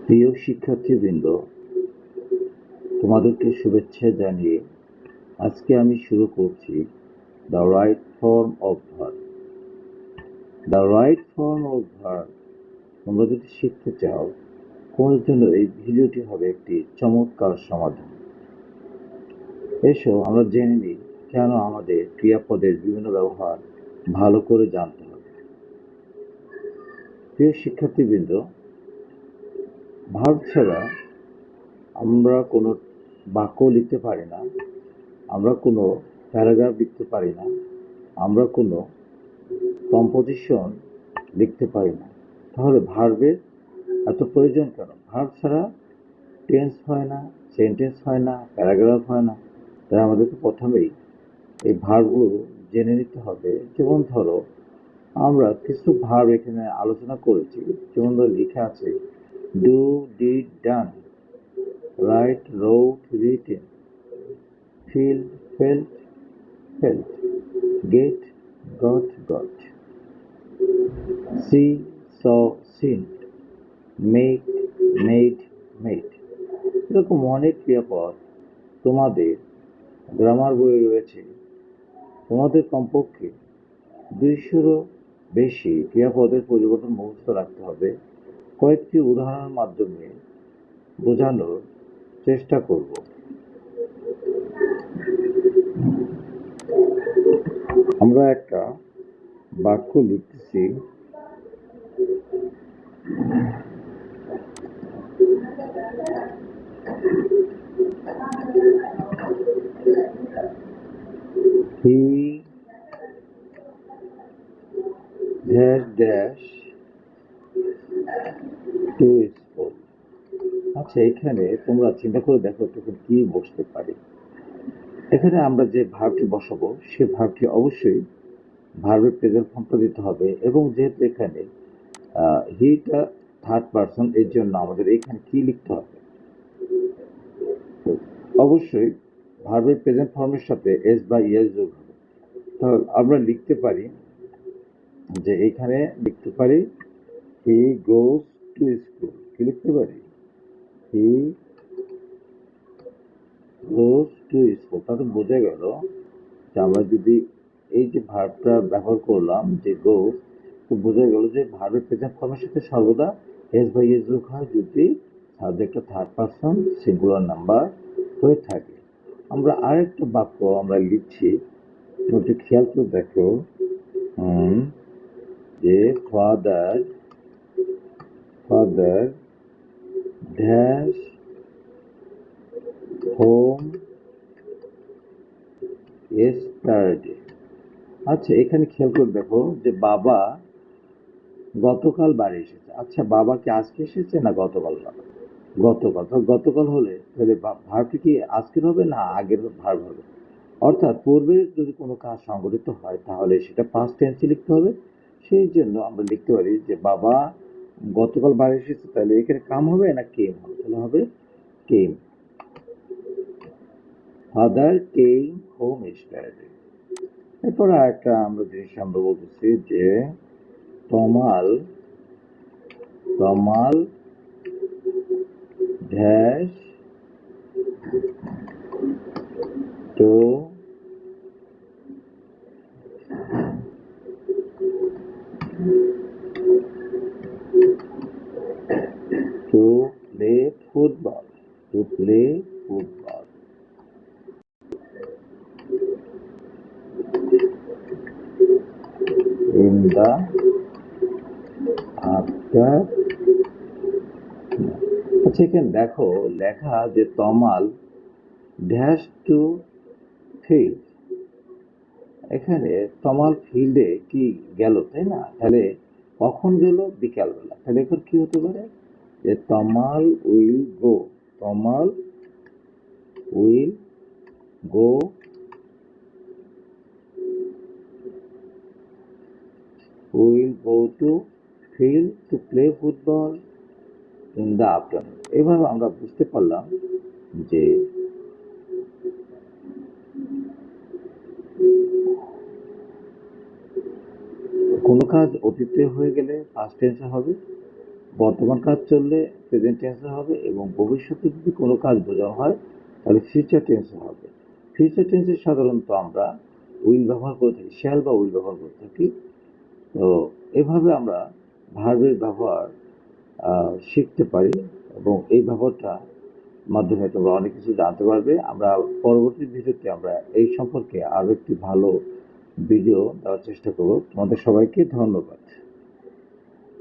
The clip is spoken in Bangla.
প্রিয় শিক্ষার্থীবৃন্দ, তোমাদেরকে শুভেচ্ছা জানিয়ে আজকে আমি শুরু করছি the right form of verb. The right form of verb তোমরা যদি শিখতে চাও, তোমাদের জন্য এই ভিডিওটি হবে একটি চমৎকার সমাধান। এসো আমরা জেনে নিই কেন আমাদের ক্রিয়াপদের বিভিন্ন ব্যবহার ভালো করে জানতে হবে। প্রিয় শিক্ষার্থীবৃন্দ, ভার্ব ছাড়া আমরা কোনো বাক্য লিখতে পারি না, আমরা কোনো প্যারাগ্রাফ লিখতে পারি না, আমরা কোনো কম্পোজিশন লিখতে পারি না। তাহলে ভার্বের এত প্রয়োজন কেন? ভার্ব ছাড়া টেন্স হয় না, সেন্টেন্স হয় না, প্যারাগ্রাফ হয় না। তাই আমাদেরকে প্রথমেই এই ভার্বগুলো জেনে নিতে হবে। যেমন ধরো, আমরা কিছু ভার্ব এখানে আলোচনা করেছি। যেমন ধরো লিখে আছে do, did, done, write, wrote, written, feel, felt, felt, get, got, got, see, saw, seen, make, made, made। এরকম অনেক ক্রিয়াপদ তোমাদের গ্রামার বইয়ে রয়েছে। তোমাদের কমপক্ষে 200-রও বেশি ক্রিয়াপদের পরিবর্তন মুখস্থ রাখতে হবে। কয়েকটি উদাহরণের মাধ্যমে বোঝানোর চেষ্টা করব। আমরা একটা বাক্য লিখতেছি। He has dash to school. আচ্ছা, এখানে তোমরা চিন্তা করে দেখো তখন কি বসতে পারে। এখানে আমরা যে ভার্বটি বসাবো সে ভার্বটি অবশ্যই ভার্বের প্রেজেন্ট ফর্মটা দিতে হবে, এবং যেহেতু এখানে হিটা থার্ড পারসন, এর জন্য আমাদের এখানে কি লিখতে হবে? অবশ্যই ভার্বের প্রেজেন্ট ফর্মের সাথে এস বা ইএস যোগ হবে। তাহলে আমরা লিখতে পারি যে এখানে লিখতে পারি হি গোজ টু স্কুল। কি লিখতে পারি? হি গোজ টু স্কুল। তাহলে বোঝা গেল যে আমরা যদি এই যে ভার্বটা ব্যবহার করলাম যে গোজ, তো বোঝা গেল যে ভার্বের প্রেজেন্ট ফর্মের সাথে সর্বদা এস বা ইএস যোগ হয় যদি সাবজেক্টটা থার্ড পারসন সিঙ্গুলার নাম্বার হয়ে থাকে। আমরা আরেকটা বাক্য আমরা লিখছি, একটু খেয়াল করে দেখো। যে father father dash home yesterday। আচ্ছা, এখানে খেয়াল করে দেখো যে বাবা গতকাল বাড়ি এসেছে। আচ্ছা, বাবা কি আজকে এসেছে না গতকাল? গতকাল। তো গতকাল হলে তাহলে ভার্বটি কি আজকের হবে না আগের ভার্ব হবে? অর্থাৎ পূর্বে যদি কোনো কাজ সংঘটিত হয় তাহলে সেটা পাস্ট টেন্সে লিখতে হবে। সেই জন্য আমরা লিখতে পারি যে বাবা গতকাল বাড়ি এসেছে। তাহলে এখানে কাম হবে না কেম হবে? তাহলে হবে came. Father came home yesterday। এরপর আরেকটা আমরা জিনিস আমরা বলতেছি যে Tamal Tamal dash to to play football. To play football. In the after. আচ্ছা, এখানে দেখো লেখা যে তমাল ড্যাশ টু ফিল্ড। এখানে তমাল ফিল্ডে কি গেল, তাই না? তাহলে কখন গেল? বিকালবেলা। তাহলে এখন কি হতে পারে? যে Tamal will go. Tamal will go to field to play football in the afternoon. এভাবে আমরা বুঝতে পারলাম যে কোনো কাজ অতীতে হয়ে গেলে পাস্ট টেন্সে হবে, বর্তমান কাজ চললে প্রেজেন্ট টেন্সে হবে, এবং ভবিষ্যতে যদি কোনো কাজ বোঝানো হয় তাহলে ফিউচার টেন্সে হবে। ফিউচার টেন্সে সাধারণত আমরা উইল ব্যবহার করে থাকি, শ্যাল বা উইল ব্যবহার করে থাকি। তো এভাবে আমরা ভার্বের ব্যবহার শিখতে পারি, এবং এই ব্যবহারটা মাধ্যমে তোমরা অনেক কিছু জানতে পারবে। আমরা পরবর্তী ভিডিওতে আমরা এই সম্পর্কে আরো একটি ভালো ভিডিও দেওয়ার চেষ্টা করব। তোমাদের সবাইকে ধন্যবাদ।